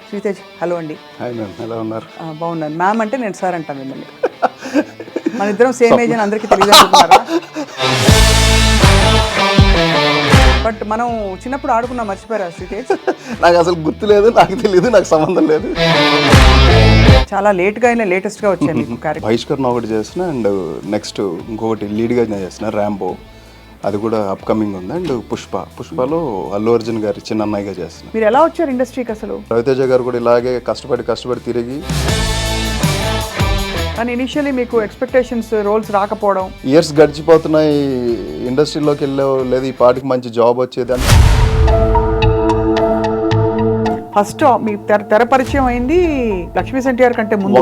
Sritej hello అండి. Hi ma'am, ఎలా ఉన్నారు? బాగున్నాను. మ్యామ్ అంటే నేను సార్ అంటాను మిమ్మల్ని. మన ఇద్దరం సేమ్ ఏజ్ అని అందరికీ తెలియదు అనుకుంటున్నారా? బట్ మనం చిన్నప్పుడు ఆడుకున్నాం, మర్చిపోయారా శ్రీతేజ్? నాకు అసలు గుర్తు లేదు, నాకు తెలియదు, నాకు సంబంధం లేదు. చాలా లేట్గా అయినా లేటెస్ట్గా వచ్చాయి మీకు క్యారెక్టర్. బహిష్కరణ ఒకటి చేసిన అండ్ నెక్స్ట్ ఇంకొకటి లీడ్గా చేసిన ర్యాంబో, అది కూడా అప్కమింగ్ ఉంది. అండ్ పుష్పలో అల్లు అర్జున్ గారి చిన్న అన్నయ్యగా చేస్తున్నా. మీరు ఎలా వచ్చారు ఇండస్ట్రీకి అసలు? రవితేజ గారు కూడా ఇలాగే కష్టపడి తిరిగి, కానీ ఇనిషియల్లీ మీకు ఎక్స్పెక్టేషన్స్ రోల్స్ రాకపోవడం, ఇయర్స్ గడిచిపోతున్నాయి, ఇండస్ట్రీలోకి వెళ్ళే లేదు, ఈ పాటికి మంచి జాబ్ వచ్చేది అని. ఫస్ట్ మీ తెర పరిచయం అయింది లక్ష్మీ ఎన్టీఆర్ కంటే ముందు.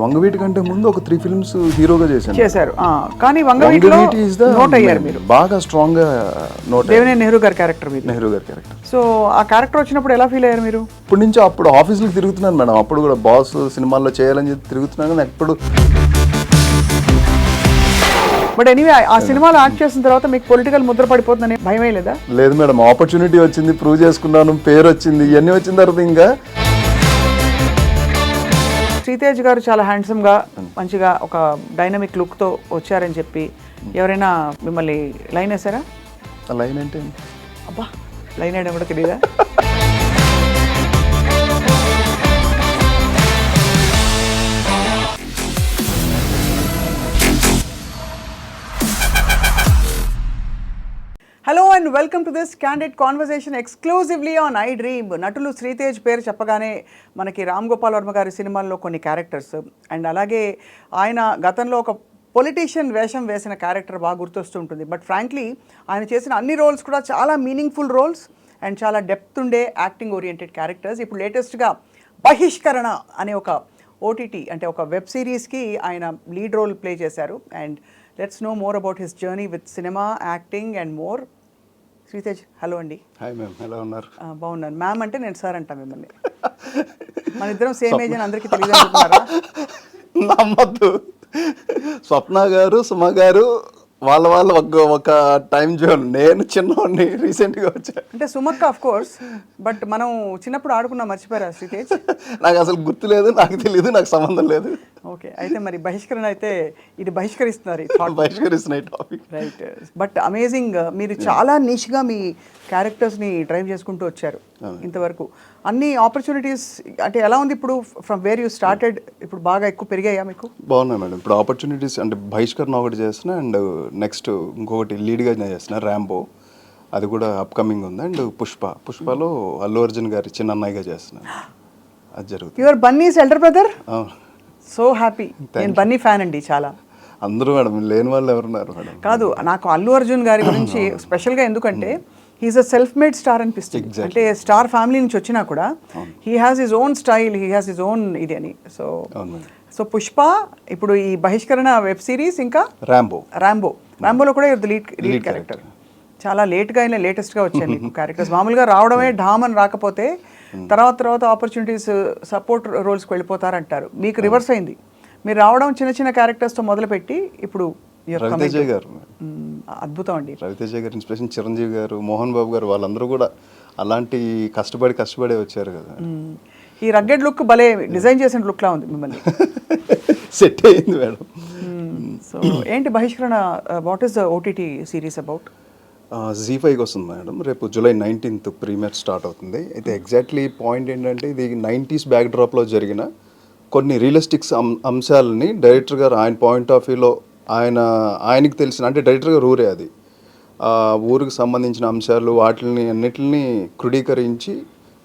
వంగవీటి కంటే ముందు ఒక 3 ఫిల్మ్స్ హీరోగా చేశారు. కానీ వంగవీటిలో నోట్ అయ్యారు మీరు, బాగా స్ట్రాంగ్ గా నోట్. దేవినేని నెహ్రూ గారి క్యారెక్టర్ మీరు. నెహ్రూ గారి క్యారెక్టర్. సో ఆ క్యారెక్టర్ వచ్చినప్పుడు ఎలా ఫీల్ అయ్యారు మీరు? ఇప్పటి నుంచి అప్పుడు ఆఫీసులకు తిరుగుతున్నాను మేడం, అప్పుడు కూడా బాస్ సినిమాల్లో చేయాలని చెప్పి తిరుగుతున్నాను, కానీ ఎప్పుడు. బట్ ఎనీవే ఆ సినిమాలో యాక్ట్ చేసిన తర్వాత మీకు పొలిటికల్ ముద్ర పడిపోతుందని భయమే లేదా? లేదు మేడం, ఆపర్చునిటీ వచ్చింది, ప్రూవ్ చేసుకున్నాను, పేరు వచ్చింది, ఇవన్నీ వచ్చిన తర్వాత ఇంకా. శ్రీతేజ్ గారు చాలా హ్యాండ్సమ్గా మంచిగా ఒక డైనమిక్ లుక్తో వచ్చారని చెప్పి ఎవరైనా మిమ్మల్ని లైన్ వేసారా? లైన్ అంటే అబ్బా, లైన్ వేయడం కూడా తెలియదా? Hello and welcome to this candid conversation exclusively on I dream. నటులు శ్రీతేజ్ పేరు చెప్పగానే మనకి రామ్ గోపాల్ వర్మ గారి సినిమాల్లో కొన్ని క్యారెక్టర్స్ అండ్ అలాగే ఆయన గతంలో ఒక పొలిటీషియన్ వేషం వేసిన క్యారెక్టర్ బాగా గుర్తొస్తుంటుంది. బట్ ఫ్రాంక్లీ ఆయన చేసిన అన్ని రోల్స్ కూడా చాలా మీనింగ్ఫుల్ రోల్స్ అండ్ చాలా డెప్త్ ఉండే యాక్టింగ్ ఓరియంటెడ్ క్యారెక్టర్స్. ఇప్పుడు లేటెస్ట్గా బహిష్కరణ అనే ఒక ఓటీటీ అంటే ఒక వెబ్ సిరీస్కి ఆయన లీడ్ రోల్ ప్లే చేశారు. And let's know more about his journey with cinema, acting and more. Sritej hello అండి. హాయ్ మ్యామ్, ఎలా ఉన్నారు? బాగున్నాను. మ్యామ్ అంటే నేను సార్ అంటాను మిమ్మల్ని. మన ఇద్దరం సేమ్ ఏజ్ అని అందరికీ తెలియదు అనుకుంటున్నారా? నమ్మద్దు. స్వప్న గారు, సుమ గారు వాళ్ళ ఒక టైం జోన్, నేను చిన్నవాడిని రీసెంట్గా వచ్చా. అంటే సుమక్క ఆఫ్ కోర్స్, బట్ మనం చిన్నప్పుడు ఆడుకున్నాం, మర్చిపోయారా శ్రీతేజ్? నాకు అసలు గుర్తు లేదు, నాకు తెలియదు, నాకు సంబంధం లేదు. ఓకే, అయితే మరి బహిష్కరణ అయితే ఇది బహిష్కరిస్తున్నారు బహిష్కరిస్తున్న టాపిక్. రైట్. బట్ అమేజింగ్, మీరు చాలా నిష్గా మీ క్యారెక్టర్స్ని డ్రైవ్ చేసుకుంటూ వచ్చారు ఇంతవరకు. అన్ని ఆపర్చునిటీస్ అంటే ఎలా ఉంది ఇప్పుడు ఫ్రమ్ వేర్ యూ స్టార్టెడ్? ఇప్పుడు బాగా ఎక్కువ పెరిగాయా మీకు? బాగున్నాయి మేడం, ఇప్పుడు ఆపర్చునిటీస్ అంటే బహిష్కరణ ఒకటి చేసిన అండ్ నెక్స్ట్ ఇంకొకటి లీడ్గా చేసిన ర్యాంబో, అది కూడా అప్కమింగ్ ఉంది. అండ్ పుష్పలో అల్లు అర్జున్ గారి చిన్న అన్నయ్యగా చేస్తున్నాను, అది జరుగుతుంది. Your Bunny's elder brother? So happy. నేను బన్నీ ఫ్యాన్ అండి చాలా. అందరూ మేడం, లేని వాళ్ళు ఎవరున్నారు మేడం? కాదు, నాకు అల్లు అర్జున్ గారి గురించి స్పెషల్గా ఎందుకంటే he is a self made star అనిపిస్తుంది. అంటే స్టార్ ఫ్యామిలీ నుంచి వచ్చినా కూడా he has his own style, he has his own ఇది అని. సో పుష్ప, ఇప్పుడు ఈ బహిష్కరణ వెబ్ సిరీస్, ఇంకా ర్యాంబోలో కూడా లీడ్ క్యారెక్టర్. చాలా లేట్గా అయినా లేటెస్ట్గా వచ్చాయి మీకు క్యారెక్టర్స్. మామూలుగా రావడమే ఢామ్ అని రాకపోతే తర్వాత ఆపర్చునిటీస్ సపోర్ట్ రోల్స్కి వెళ్ళిపోతారంటారు. మీకు రివర్స్ అయింది, మీరు రావడం చిన్న చిన్న క్యారెక్టర్స్తో మొదలుపెట్టి ఇప్పుడు రవితేజ గారు. అద్భుతం అండి. రవితేజ గారు ఇన్స్పిరేషన్, చిరంజీవి గారు, మోహన్ బాబు గారు, వాళ్ళందరూ కూడా అలాంటి కష్టపడే వచ్చారు కదా. ఈ రగ్గెడ్ లుక్ భలే డిజైన్ చేసిన లుక్లా ఉంది మిమ్మల్ని. సెట్ అయింది మేడం. సో ఏంటి Bahishkarana, what is the OTT series about? Z5కి వస్తుంది మేడం, రేపు July 19th ప్రీమియర్ స్టార్ట్ అవుతుంది. అయితే ఎగ్జాక్ట్లీ పాయింట్ ఏంటంటే ఇది 90s బ్యాక్డ్రాప్లో జరిగిన కొన్ని రియలిస్టిక్స్ అంశాలని డైరెక్టర్ గారు ఆయన పాయింట్ ఆఫ్ వ్యూలో ఆయనకి తెలిసిన, అంటే డైరెక్టర్ గారు ఊరే అది, ఊరికి సంబంధించిన అంశాలు వాటిని అన్నిటిని క్రోడీకరించి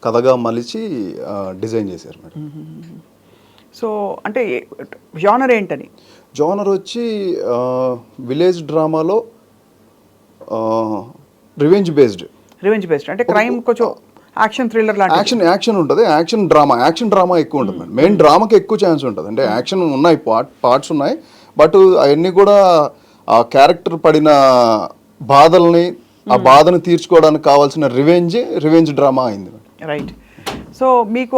కథగా మలిచి డిజైన్ చేశారు మేడం. సో అంటే జానర్ ఏంటని? జానర్ వచ్చి విలేజ్ డ్రామాలో రివెంజ్ బేస్డ్ అంటే క్రైమ్, కొంచెం యాక్షన్ థ్రిల్లర్ లాంటి. యాక్షన్ ఉంటుంది, యాక్షన్ డ్రామా ఎక్కువ ఉంటుంది మేడం. మెయిన్ డ్రామాకి ఎక్కువ ఛాన్స్ ఉంటుంది. అంటే యాక్షన్ ఉన్నాయి, పార్ట్స్ ఉన్నాయి, బట్ అవన్నీ కూడా ఆ క్యారెక్టర్ పడిన బాధల్ని, ఆ బాధను తీర్చుకోవడానికి కావాల్సిన రివెంజ్ డ్రామా అయింది. రైట్. సో మీకు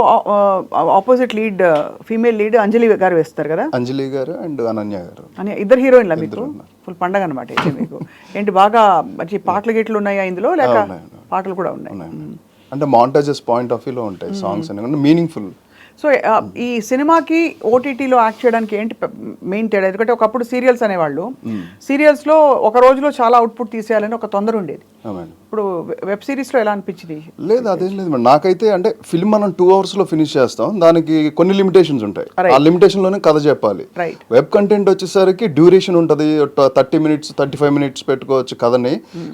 ఆపోజిట్ లీడ్, ఫీమేల్ లీడ్ అంజలి గారు వేస్తారు కదా? అంజలి గారు అండ్ అనన్య గారు, ఇద్దరు హీరోయిన్లా మీకు? ఫుల్ పండగ అనమాట మీకు. ఏంటి బాగా మంచి పాటలు గిట్లు ఉన్నాయా ఇందులో, లేక పాటలు కూడా ఉన్నాయి? అంటే మాంటాజెస్ పాయింట్ ఆఫ్ వ్యూలో ఉంటాయి సాంగ్స్ అనేవి మీనింగ్ఫుల్. సో ఈ సినిమాకి ఓటీటీలో యాక్ట్ చేయడానికి ఏంటి మెయిన్ తేడా? ఎందుకంటే ఒకప్పుడు సీరియల్స్ అనేవాళ్ళు, సీరియల్స్లో ఒక రోజులో చాలా అవుట్పుట్ తీసేయాలని ఒక తొందర ఉండేది. ఇప్పుడు వెబ్ సిరీస్లో ఎలా అనిపించింది? లేదు అదేం లేదు మేడం, నాకైతే అంటే ఫిల్మ్ మనం 2 అవర్స్లో ఫినిష్ చేస్తాం, దానికి కొన్ని లిమిటేషన్స్ ఉంటాయి, ఆ లిమిటేషన్లోనే కథ చెప్పాలి. వెబ్ కంటెంట్ వచ్చేసరికి డ్యూరేషన్ ఉంటుంది, 30 minutes 35 minutes పెట్టుకోవచ్చు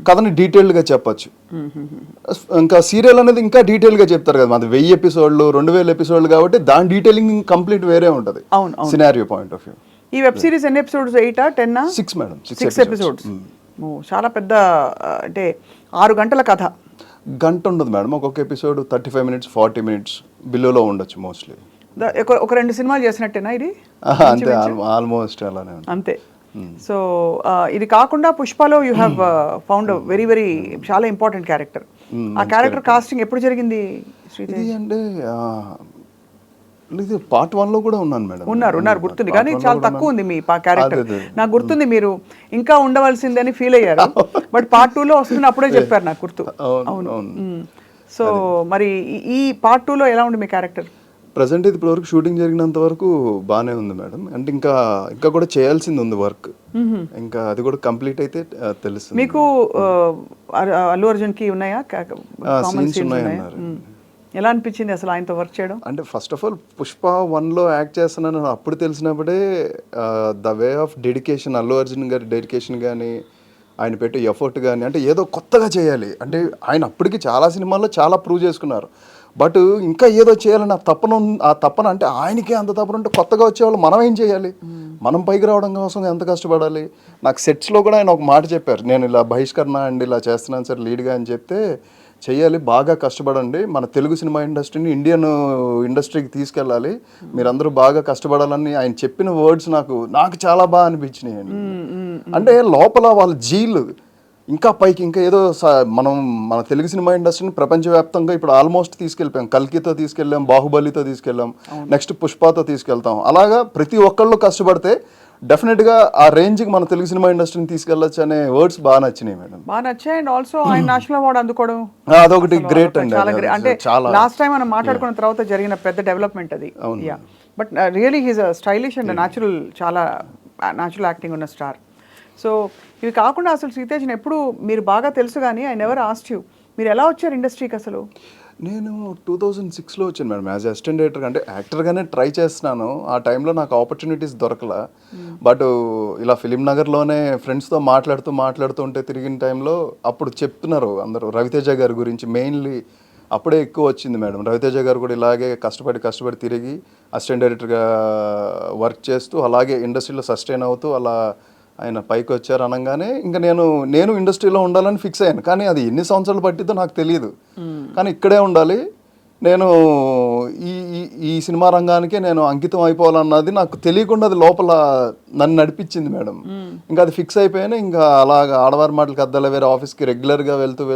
కథని డీటెయిల్డ్గా చెప్పచ్చు. ఇంకా సీరియల్ అనేది ఇంకా డీటెయిల్గా చెప్తారు కదా, మాది 1000 ఎపిసోడ్లు 2000 ఎపిసోడ్లు కాబట్టి దాని డీటెయిలింగ్ కంప్లీట్ వేరే ఉంటుంది సినారియో పాయింట్ ఆఫ్ వ్యూ. ఈ వెబ్ సిరీస్ ఎన్ని ఎపిసోడ్స్? 8 ఆ 10 ఆ? 6 మేడం, 6 ఎపిసోడ్స్. చాలా పెద్ద, అంటే 6 గంటల కథ. గంట ఉండదు మేడం, ఒక్కొక్క ఎపిసోడ్ 35 minutes 40 minutes బిలోలో ఉండొచ్చు మోస్ట్లీ. ఒక 2 సినిమాలు చేసినట్టేనా ఇది? అంతే, ఆల్మోస్ట్ అలానే అంతే. సో ఇది కాకుండా పుష్పలో you have found very very చాలా ఇంపార్టెంట్ క్యారెక్టర్. ఆ క్యారెక్టర్ కాస్టింగ్ ఎప్పుడు జరిగింది శ్రీతేజ్? ఇది అంటే ఇది పార్ట్ 1లో కూడా ఉన్నాను మేడం. ఉన్నారు గుర్తుంది, కానీ చాలా తక్కువ ఉంది మీ క్యారెక్టర్. నాకు గుర్తుంది మీరు ఇంకా ఉండవలసిందని ఫీల్ అయ్యారు, బట్ పార్ట్ 2లో వస్తుంది అప్పుడే చెప్పారు నాకు గుర్తు. అవును. సో మరి ఈ పార్ట్ 2లో ఎలా ఉంది మీ క్యారెక్టర్? ప్రజెంట్ ఇది ఇప్పటివరకు షూటింగ్ జరిగినంత వరకు బాగానే ఉంది మేడం, అంటే ఇంకా కూడా చేయాల్సింది ఉంది వర్క్, ఇంకా అది కూడా కంప్లీట్ అయితే తెలుస్తుంది. మీకు అల్లు అర్జున్కి ఉన్నాయా సీన్స్ ఉన్నాయన్నారు? ఎలా అనిపించింది అసలు ఆయనతో వర్క్ చేయడం? అంటే ఫస్ట్ ఆఫ్ ఆల్ పుష్ప 1లో యాక్ట్ చేస్తున్నాను అప్పుడు తెలిసినప్పుడే the way of dedication, Allu Arjun గారి డెడికేషన్ కానీ ఆయన పెట్టే ఎఫర్ట్ కానీ, అంటే ఏదో కొత్తగా చేయాలి అంటే ఆయన అప్పటికి చాలా సినిమాల్లో చాలా ప్రూవ్ చేసుకున్నారు, బట్ ఇంకా ఏదో చేయాలని ఆ తపన అంటే ఆయనకే అంత తపన ఉంటే కొత్తగా వచ్చేవాళ్ళు మనం ఏం చేయాలి, మనం పైకి రావడం కోసం ఎంత కష్టపడాలి. నాకు సెట్స్లో కూడా ఆయన ఒక మాట చెప్పారు, నేను ఇలా బహిష్కరణ అండి ఇలా చేస్తున్నాను సార్ లీడ్గా అని చెప్తే, చెయ్యాలి బాగా కష్టపడండి, మన తెలుగు సినిమా ఇండస్ట్రీని ఇండియన్ ఇండస్ట్రీకి తీసుకెళ్ళాలి, మీరందరూ బాగా కష్టపడాలని ఆయన చెప్పిన వర్డ్స్ నాకు చాలా బాగా అనిపించినాయి. అంటే లోపల వాళ్ళ జీలు ఇంకా పైకి ఇంకా ఏదో మన తెలుగు సినిమా ఇండస్ట్రీని ప్రపంచవ్యాప్తంగా ఇప్పుడు ఆల్మోస్ట్ తీసుకెళ్ళిపోయాం, కల్కితో తీసుకెళ్ళాం, బాహుబలితో తీసుకెళ్ళాం, నెక్స్ట్ పుష్పతో తీసుకెళ్తాం. అలాగా ప్రతి ఒక్కళ్ళు కష్టపడితే డెఫినెట్గా ఆ రేంజ్కి మన తెలుగు సినిమా ఇండస్ట్రీని తీసుకెళ్ళచ్చు అనే వర్డ్స్ బాగా నచ్చినాయి మేడం. బాగా నచ్చాయి. అండ్ ఆల్సో ఆయన నేషనల్ అవార్డు అందుకోవడం అదొకటి గ్రేట్ అండి, అంటే లాస్ట్ టైం మనం మాట్లాడుకున్న తర్వాత జరిగిన పెద్ద డెవలప్మెంట్ అది. But really he's stylish and natural, చాలా న్యాచురల్ యాక్టింగ్ ఉన్న స్టార్. సో ఇవి కాకుండా అసలు శ్రీతేజ్ని ఎప్పుడు మీరు బాగా తెలుసు, కానీ ఐ నెవర్ ఆస్క్డ్ యూ, మీరు ఎలా వచ్చారు ఇండస్ట్రీకి అసలు? నేను 2006లో వచ్చాను మేడం యాజ్ అసిస్టెంట్ డైరెక్టర్, అంటే యాక్టర్గానే ట్రై చేస్తున్నాను. ఆ టైంలో నాకు ఆపర్చునిటీస్ దొరకలా, బట్ ఇలా ఫిలిం నగర్లోనే ఫ్రెండ్స్తో మాట్లాడుతూ ఉంటే తిరిగిన టైంలో అప్పుడు చెప్తున్నారు అందరూ రవితేజ గారి గురించి, మెయిన్లీ అప్పుడే ఎక్కువ వచ్చింది మేడం. రవితేజ గారు కూడా ఇలాగే కష్టపడి తిరిగి అసిస్టెంట్ డైరెక్టర్గా వర్క్ చేస్తూ అలాగే ఇండస్ట్రీలో సస్టైన్ అవుతూ అలా ఆయన పైకి వచ్చారు అనగానే ఇంకా నేను ఇండస్ట్రీలో ఉండాలని ఫిక్స్ అయ్యాను. కానీ అది ఎన్ని సంవత్సరాలు పట్టిద్దో నాకు తెలియదు, కానీ ఇక్కడే ఉండాలి, నేను ఈ సినిమా రంగానికే నేను అంకితం అయిపోవాలన్నది నాకు తెలియకుండా అది లోపల నన్ను నడిపించింది మేడం. ఇంకా అది ఫిక్స్ అయిపోయాను. ఇంకా అలాగా ఆడవారి మాటలకు అద్దాల వేరే ఆఫీస్కి రెగ్యులర్గా వెళ్తూ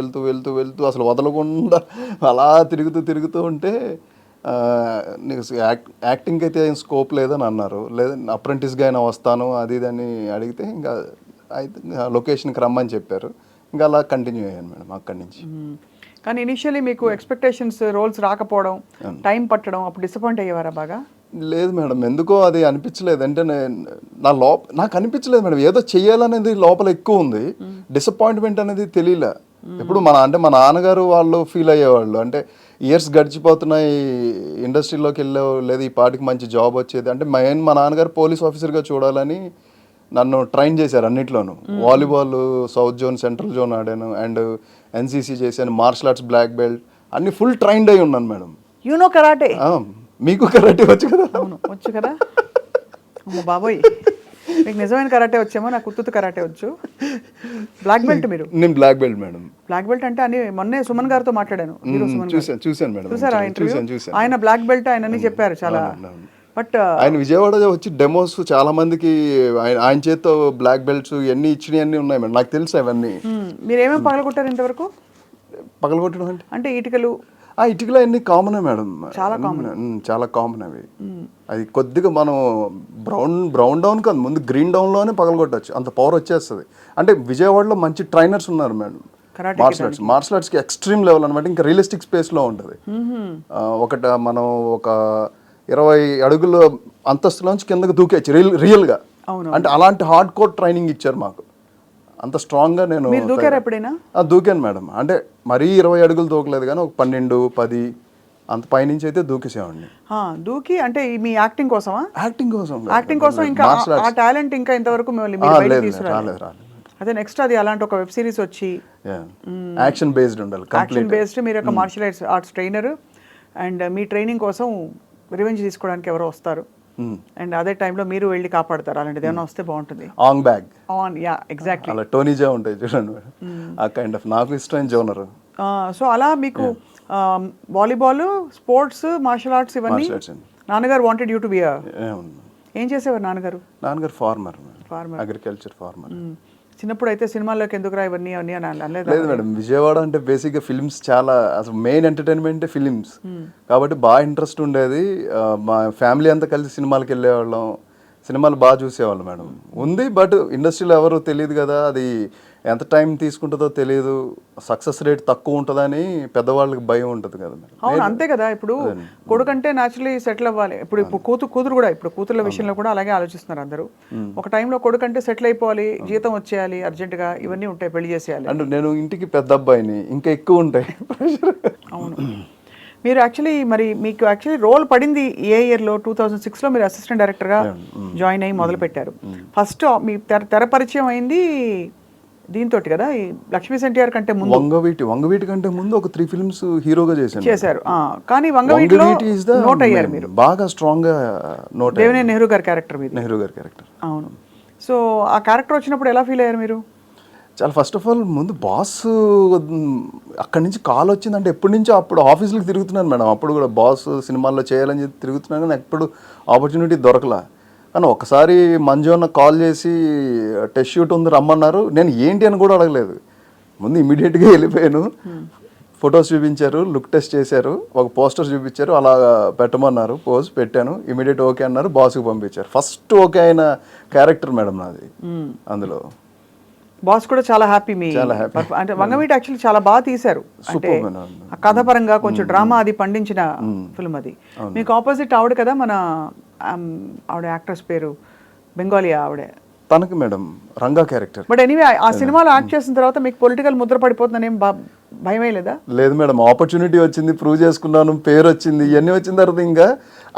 అసలు వదలకుండా అలా తిరుగుతూ ఉంటే నీకు యాక్టింగ్కి అయితే ఏం స్కోప్ లేదని అన్నారు, లేదా అప్రెంటిస్గా అయినా వస్తాను అది అని అడిగితే ఇంకా అయితే లొకేషన్కి రమ్మని చెప్పారు. ఇంకా అలా కంటిన్యూ అయ్యాను మేడం అక్కడి నుంచి. కానీ ఇనిషియలీ మీకు ఎక్స్పెక్టేషన్స్ రోల్స్ రాకపోవడం, టైం పట్టడం, అప్పుడు డిసప్పాయింట్ అయ్యేవారా బాగా? లేదు మేడం, ఎందుకో అది అనిపించలేదు. అంటే నాకు అనిపించలేదు మేడం, ఏదో చెయ్యాలనేది లోపల ఎక్కువ ఉంది, డిసప్పాయింట్మెంట్ అనేది తెలియలే. ఇప్పుడు మా నాన్నగారు వాళ్ళు ఫీల్ అయ్యేవాళ్ళు, అంటే ఇయర్స్ గడిచిపోతున్నాయి ఇండస్ట్రీలోకి వెళ్ళావు, లేదా ఈ పాటికి మంచి జాబ్ వచ్చేది, అంటే మా నాన్నగారు పోలీస్ ఆఫీసర్గా చూడాలని నన్ను ట్రైన్ చేశారు అన్నిట్లోనూ. Volleyball south zone, central zone ఆడాను, అండ్ ఎన్సీసీ చేశాను, మార్షల్ ఆర్ట్స్ బ్లాక్ బెల్ట్, అన్ని ఫుల్ ట్రైన్డ్ అయి ఉన్నాను మేడం. You know karate? మీకు కరాటే వచ్చు కదా? వచ్చు కదా. బాబోయ్, మీకు నిజమైన కరాటే వచ్చేమో, నాకు ఉత్తుత కరాటే వచ్చు. బ్లాక్ బెల్ట్ మీరు? నేను black belt madam. Black belt అంటే అని మొన్నే సుమన్ గారితో మాట్లాడాను, చూసాను మేడం. చూసారా ఇంటర్వ్యూ? ఆయన బ్లాక్ బెల్ట్ ఆయన అని చెప్పారు చాలా. బట్ ఆయన విజయవాడ వచ్చి డెమోస్ చాలా మందికి ఆయన చేతితో బ్లాక్ బెల్ట్స్ ఎన్ని ఇచ్చినవి ఉన్నాయి మేడం, నాకు తెలుసు అవన్నీ. మీరు ఏమేమి పగలగొట్టారు ఇంతవరకు? పగలగొట్టడం అంటే ఇటుకలు? ఇటుకలు అన్ని కామనే మేడం, చాలా కామన్ అవి. అది కొద్దిగా మనం బ్రౌన్ డౌన్ కాదు, ముందు గ్రీన్ డౌన్లోనే పగలగొట్టచ్చు, అంత పవర్ వచ్చేస్తుంది. అంటే విజయవాడలో మంచి ట్రైనర్స్ ఉన్నారు మేడం, మార్షల్ ఆర్ట్స్కి ఎక్స్ట్రీమ్ లెవెల్ అనమాట. ఇంకా రియలిస్టిక్ స్పేస్లో ఉంటుంది. మనం ఒక 20 అడుగుల అంతస్తులోంచి కిందకి దూకేచ్చు రియల్గా. అంటే అలాంటి హార్డ్ కోర్ ట్రైనింగ్ ఇచ్చారు మాకు. అంత స్ట్రాంగ్గా నేను దూకాను మేడం. అంటే మరీ 20 అడుగులు దూకలేదు కానీ ఒక 12, 10 అంత పైనుంచి అయితే దూకేసేవాడిని. దూకి అంటే మీ యాక్టింగ్ కోసమా? యాక్టింగ్ కోసం ఇంకా ఆ టాలెంట్ ఇంకా ఇంతవరకు రాలేదు. అదే నెక్స్ట్ అది అలాంటి ఒక వెబ్ సిరీస్ వచ్చి యాక్షన్ బేస్డ్ ఉండాలి. యాక్షన్ బేస్డ్ మీరు ఒక మార్షల్ ఆర్ట్స్ ట్రైనర్ అండ్ మీ ట్రైనింగ్ కోసం రివెంజ్ తీసుకోవడానికి ఎవరో వస్తారు అండ్ అదే టైంలో మీరు వెళ్ళి కాపాడతారు. అలాంటిది ఏమైనా వస్తే బాగుంటుంది. ఎగ్జాక్ట్లీ అలా టోనీజా ఉంటాయి చూడండి, ఆ కైండ్ ఆఫ్ నాకు ఇష్టమైన జోనర్. సో అలా మీకు వాలీబాల్, స్పోర్ట్స్, మార్షల్ ఆర్ట్స్ ఇవన్నీ నాన్నగారు వాంటెడ్ యూ టు బి. ఏం చేసేవారు నాన్నగారు? Farmer, agriculture farmer. చిన్నప్పుడు అయితే సినిమాల్లోకి ఎందుకు రా ఇవన్నీ అని అనలేదు? లేదు మేడం, విజయవాడ అంటే బేసిక్గా ఫిల్మ్స్ చాలా, అసలు మెయిన్ ఎంటర్టైన్మెంటే ఫిలిమ్స్ కాబట్టి బాగా ఇంట్రెస్ట్ ఉండేది. మా ఫ్యామిలీ అంతా కలిసి సినిమాలకు వెళ్ళేవాళ్ళం, సినిమాలు బాగా చూసేవాళ్ళు మేడం. ఉంది బట్ ఇండస్ట్రీలో ఎవరు తెలియదు కదా, అది ఎంత టైం తీసుకుంటుందో తెలియదు, సక్సెస్ రేట్ తక్కువ ఉంటుందని పెద్దవాళ్ళకి భయం ఉంటుంది కదా మేడం. అవును అంతే కదా. ఇప్పుడు కొడుకంటే న్యాచురలీ సెటిల్ అవ్వాలి. ఇప్పుడు కూతురు కూడా, ఇప్పుడు కూతుర్ల విషయంలో కూడా అలాగే ఆలోచిస్తున్నారు అందరూ. ఒక టైంలో కొడుకంటే సెటిల్ అయిపోవాలి, జీతం వచ్చేయాలి అర్జెంటుగా, ఇవన్నీ ఉంటాయి, పెళ్లి చేసేయాలి. అంటే నేను ఇంటికి పెద్ద అబ్బాయిని, ఇంకా ఎక్కువ ఉంటాయి. అవును. మీరు యాక్చువల్లీ మరి మీకు యాక్చువల్లీ రోల్ పడింది ఏ ఇయర్లో? 2006లో మీరు అసిస్టెంట్ డైరెక్టర్గా జాయిన్ అయ్యి మొదలు పెట్టారు. ఫస్ట్ మీ తెర పరిచయం అయింది దీంతో కదా, ఈ లక్ష్మీ ఎన్టీఆర్ కంటే ముందు. వంగవీటి కంటే ముందు ఒక 3 ఫిల్మ్స్ హీరోగా చేశారు. కానీ వంగవీటిలో నోట్ అయ్యారు మీరు బాగా స్ట్రాంగ్ గా. నోట్ దేవినేని నెహ్రూ గారి క్యారెక్టర్ మీద. నెహ్రూ గారి క్యారెక్టర్. అవును. సో ఆ క్యారెక్టర్ వచ్చినప్పుడు ఎలా ఫీల్ అయ్యారు మీరు? చాలా ఫస్ట్ ఆఫ్ ఆల్ ముందు బాస్ అక్కడి నుంచి కాల్ వచ్చిందంటే ఎప్పటి నుంచో అప్పుడు ఆఫీసులకు తిరుగుతున్నాను మేడం. అప్పుడు కూడా బాస్ సినిమాల్లో చేయాలని చెప్పి తిరుగుతున్నాను కానీ ఎప్పుడు ఆపర్చునిటీ దొరకలా. కానీ ఒకసారి మంజు అన్న కాల్ చేసి టెస్ట్ షూట్ ఉంది రమ్మన్నారు. నేను ఏంటి అని కూడా అడగలేదు, ముందు ఇమీడియట్గా వెళ్ళిపోయాను. ఫొటోస్ చూపించారు, లుక్ టెస్ట్ చేశారు, ఒక పోస్టర్ చూపించారు, అలా పెట్టమన్నారు, పోజ్ పెట్టాను, ఇమీడియట్ ఓకే అన్నారు, బాస్కి పంపించారు. ఫస్ట్ ఓకే అయిన క్యారెక్టర్ మేడం నాది. అందులో బాస్ కూడా చాలా హ్యాపీ. అంటే వంగవీటి యాక్చువల్లీ చాలా బాగా తీశారు. అంటే కథపరంగా కొంచెం డ్రామా అది పండించిన ఫిల్మ్ అది. మీకు ఆపోజిట్ ఆవిడ కదా, మన ఆవిడ యాక్ట్రెస్ పేరు బెంగాలీ ఆవిడే తనకి madam Ranga character. But anyway ఆ సినిమాలో యాక్ట్ చేసిన తర్వాత మీకు పొలిటికల్ ముద్ర పడిపోతుందని ఏం భయమే లేదా? లేదు మేడం, ఆపర్చునిటీ వచ్చింది, ప్రూవ్ చేసుకున్నాను, పేరు వచ్చింది, ఇవన్నీ వచ్చిన తర్వాత ఇంకా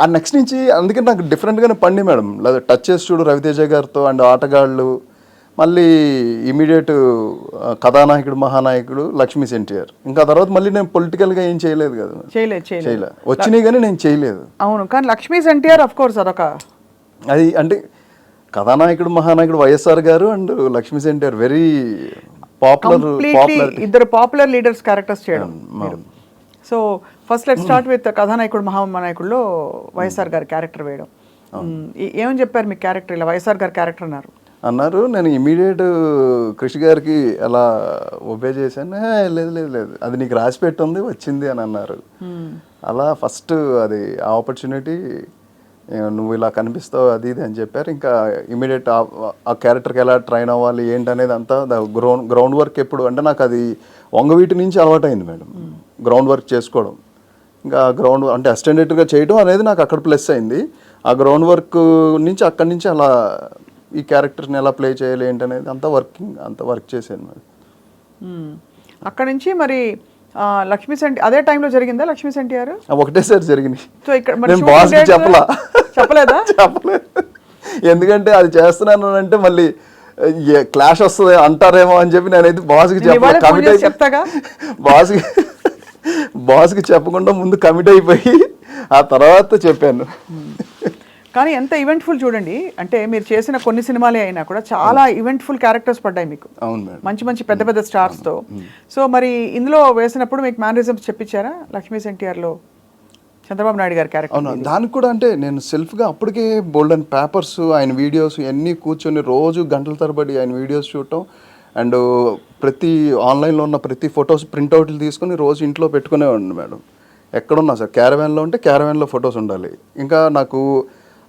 ఆ నెక్స్ట్ నుంచి అందుకే నాకు డిఫరెంట్గానే పండి మేడం. లేదా టచ్ చేసి చూడు రవితేజ గారితో అండ్ ఆటగాళ్ళు, మళ్ళీ ఇమీడియట్ కథానాయకుడు మహానాయకుడు లక్ష్మీ ఎన్టీఆర్. ఇంకా తర్వాత మళ్ళీ నేను పొలిటికల్గా ఏం చేయలేదు కదా, చేయలే వచ్చినాయి కానీ నేను చేయలేదు. అవును, కానీ లక్ష్మీ ఎన్టీఆర్ ఆఫ్ కోర్స్ అదొక అది అంటే కథానాయకుడు మహానాయకుడు వైఎస్ఆర్ గారు and Lakshmi NTR very popular, ఇద్దరు పాపులర్ లీడర్స్ క్యారెక్టర్స్ చేయడం. So first let start with కథానాయకుడు మహానాయకుడులో వైఎస్ఆర్ గారి క్యారెక్టర్ వేయడం. ఏమని చెప్పారు మీ క్యారెక్టర్? ఇలా వైఎస్ఆర్ గారి క్యారెక్టర్ అన్నారు. నేను ఇమీడియట్ కృషి గారికి అలా ఒబే చేశాను. లేదు లేదు లేదు, అది నీకు రాసి పెట్టుంది వచ్చింది అని అన్నారు. అలా ఫస్ట్ అది ఆపర్చునిటీ, నువ్వు ఇలా కనిపిస్తావు అది ఇది అని చెప్పారు. ఇంకా ఇమీడియట్ ఆ క్యారెక్టర్కి ఎలా ట్రైన్ అవ్వాలి ఏంటనేది అంతా గ్రౌండ్ వర్క్ ఎప్పుడు అంటే నాకు అది వంగవీటి నుంచి అలవాటైంది మేడం, గ్రౌండ్ వర్క్ చేసుకోవడం. ఇంకా గ్రౌండ్ అంటే అసిస్టెంట్గా చేయడం అనేది నాకు అక్కడ ప్లస్ అయింది. ఆ గ్రౌండ్ వర్క్ నుంచి అక్కడి నుంచి అలా ఈ క్యారెక్టర్ని ఎలా ప్లే చేయాలి ఏంటనేది అంతా వర్క్ చేశాను మేడం. అక్కడ నుంచి మరి లక్ష్మీ అదే టైంలో జరిగిందా లక్ష్మీ ఎన్టీఆర్? ఒకటేసారి జరిగింది. సో ఇక్కడ చెప్పలేదా? చెప్పలేదు, ఎందుకంటే అది చేస్తున్నాను అంటే మళ్ళీ క్లాష్ వస్తుంది అంటారేమో అని చెప్పి నేనైతే బాస్కి చెప్తాగా. బాస్కి చెప్పకుండా ముందు కమిట్ అయిపోయి ఆ తర్వాత చెప్పాను. కానీ ఎంత ఈవెంట్ఫుల్ చూడండి, అంటే మీరు చేసిన కొన్ని సినిమాలే అయినా కూడా చాలా ఈవెంట్ఫుల్ క్యారెక్టర్స్ పడ్డాయి మీకు, మంచి మంచి పెద్ద పెద్ద స్టార్స్తో. సో మరి ఇందులో వేసినప్పుడు మీకు మేనరిజమ్స్ చెప్పించారా లక్ష్మీ ఎన్టీఆర్లో చంద్రబాబు నాయుడు గారి క్యారెక్టర్? దానికి కూడా అంటే నేను సెల్ఫ్గా అప్పటికే బోల్డ్ అండ్ పేపర్స్, ఆయన వీడియోస్ అన్నీ కూర్చొని రోజు గంటల తరబడి ఆయన వీడియోస్ చూడటం అండ్ ప్రతి ఆన్లైన్లో ఉన్న ప్రతి ఫొటోస్ ప్రింట్అవుట్లు తీసుకొని రోజు ఇంట్లో పెట్టుకునేవాడిని మేడం. ఎక్కడున్నా సార్ క్యారవాన్లో ఉంటే క్యారవాన్లో ఫొటోస్ ఉండాలి. ఇంకా నాకు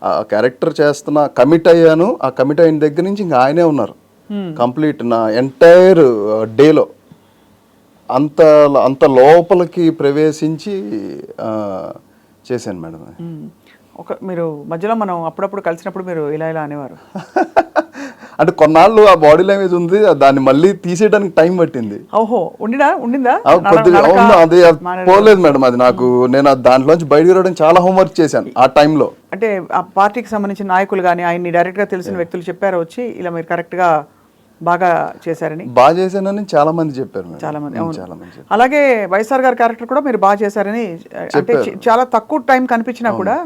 ఆ క్యారెక్టర్ చేస్తున్నా కమిట్ అయ్యాను, ఆ కమిట్ అయిన దగ్గర నుంచి ఇంకా ఆయనే ఉన్నారు కంప్లీట్ నా ఎంటైర్ డేలో. అంత అంత లోపలికి ప్రవేశించి చేశాను మేడం. మీరు మధ్యలో మనం అప్పుడప్పుడు కలిసినప్పుడు మీరు ఇలా ఇలా అనేవారు. అంటే కొన్నాళ్ళు ఆ బాడీ లాంగ్వేజ్ ఉంది, దాన్ని మళ్ళీ తీసేయడానికి టైం పట్టింది. ఓహో, ఉండిందా కొద్దిగా అది పోలేదు మేడం. అది నాకు, నేను దాంట్లోంచి బయటకు రావడానికి చాలా హోంవర్క్ చేశాను ఆ టైంలో. అంటే ఆ పార్టీకి సంబంధించిన నాయకులు కానీ ఆయన్ని డైరెక్ట్గా తెలిసిన వ్యక్తులు చెప్పారు వచ్చి ఇలా మీరు కరెక్ట్గా బాగా చేశారని? బాగా చేశానని చాలా మంది చెప్పారు. చాలా మంది. అలాగే వైఎస్ఆర్ గారి క్యారెక్టర్ కూడా మీరు బాగా చేశారని, అంటే చాలా తక్కువ టైం కనిపించినా కూడా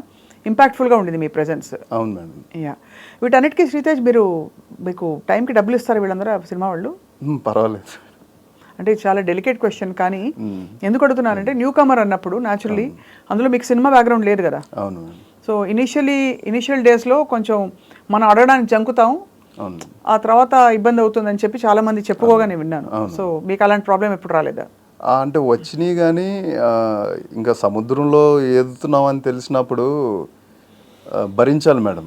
ఇంపాక్ట్ఫుల్గా ఉండింది మీ ప్రెజెన్స్. అవును మేడం. యా, వీటన్నిటికీ శ్రీతేజ్ మీకు టైంకి డబ్బులు ఇస్తారు వీళ్ళందరూ సినిమా వాళ్ళు? పర్వాలేదు. అంటే చాలా డెలికేట్ క్వశ్చన్, కానీ ఎందుకు అడుగుతున్నానంటే న్యూ కమర్ అన్నప్పుడు న్యాచురల్లీ అందులో మీకు సినిమా బ్యాక్గ్రౌండ్ లేదు కదా. అవును. సో ఇనిషియల్ డేస్లో కొంచెం మనం అడగడానికి జంకుతాం, ఆ తర్వాత ఇబ్బంది అవుతుందని చెప్పి చాలా మంది చెప్పుకోగానే విన్నాను. సో మీకు అలాంటి ప్రాబ్లం ఎప్పుడు రాలేదా? అంటే వచ్చినాయి, కానీ ఇంకా సముద్రంలో ఎదుగుతున్నామని తెలిసినప్పుడు భరించాలి మేడం